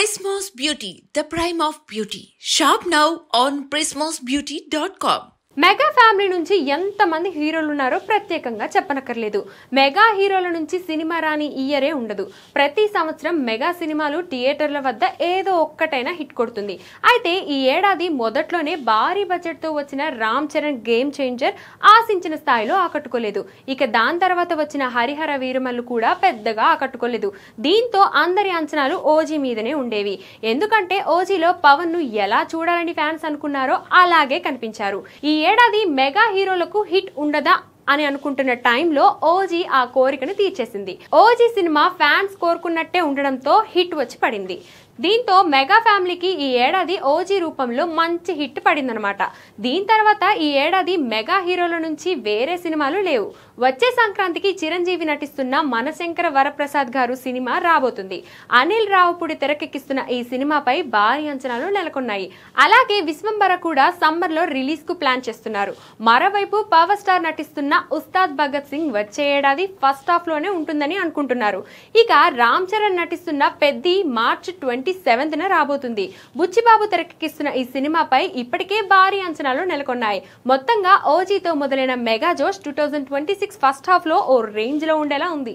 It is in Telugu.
Prismos Beauty, the prime of beauty. Shop now on prismosbeauty.com. Mega family నుంచి ఎంతమంది హీరోలు ఉన్నారో ప్రత్యేకంగా చెప్పనక్కర్లేదు. మెగా హీరోల నుంచి సినిమా రాని ఇయరే ఉండదు. ప్రతి సంవత్సరం మెగా సినిమాలు థియేటర్ల వద్ద ఏదో ఒక్కటైనా హిట్ కొడుతుంది. అయితే ఈ ఏడాది మొదట్లోనే భారీ బడ్జెట్ తో వచ్చిన రామ్ చరణ్ గేమ్ చేంజర్ ఆశించిన స్థాయిలో ఆకట్టుకోలేదు. ఇక దాని తర్వాత వచ్చిన హరిహర వీరమల్లు కూడా పెద్దగా ఆకట్టుకోలేదు. దీంతో అందరి అంచనాలు ఓజీ మీదనే ఉండేవి. ఎందుకంటే ఓజీలో పవన్ ను ఎలా చూడాలని ఫ్యాన్స్ అనుకున్నారో అలాగే కనిపించారు. ఈ ఏడాది మెగా హీరోలకు హిట్ ఉండదా అని అనుకుంటున్న టైంలో ఓజీ ఆ కోరికను తీర్చేసింది. ఓజీ సినిమా ఫ్యాన్స్ కోరుకున్నట్టే ఉండడంతో హిట్ వచ్చి పడింది. దీంతో మెగా ఫ్యామిలీకి ఈ ఏడాది ఓజీ రూపంలో మంచి హిట్ పడిందనమాట. దీని తర్వాత ఈ ఏడాది మెగా హీరోల నుంచి వేరే సినిమాలు లేవు. వచ్చే సంక్రాంతికి చిరంజీవి నటిస్తున్న మనశంకర వరప్రసాద్ గారు సినిమా రాబోతుంది. అనిల్ రావుపూడి తెరకెక్కిస్తున్న ఈ సినిమాపై భారీ అంచనాలు నెలకొన్నాయి. అలాగే విశ్వంబర కూడా సమ్మర్ లో రిలీజ్ కు ప్లాన్ చేస్తున్నారు. మరోవైపు పవర్ స్టార్ నటిస్తున్న ఉస్తాద్ భగత్ సింగ్ వచ్చే ఏడాది ఫస్ట్ హాఫ్ లోనే ఉంటుందని అనుకుంటున్నారు. ఇక రామ్ చరణ్ నటిస్తున్న పెద్ది మార్చి 27న రాబోతుంది. బుచ్చిబాబు తెరకెక్కిస్తున్న ఈ సినిమాపై ఇప్పటికే భారీ అంచనాలు నెలకొన్నాయి. మొత్తంగా ఓజీతో మొదలైన మెగా జోష్ 2026 ఫస్ట్ హాఫ్ లో ఓ రేంజ్ లో ఉండేలా ఉంది.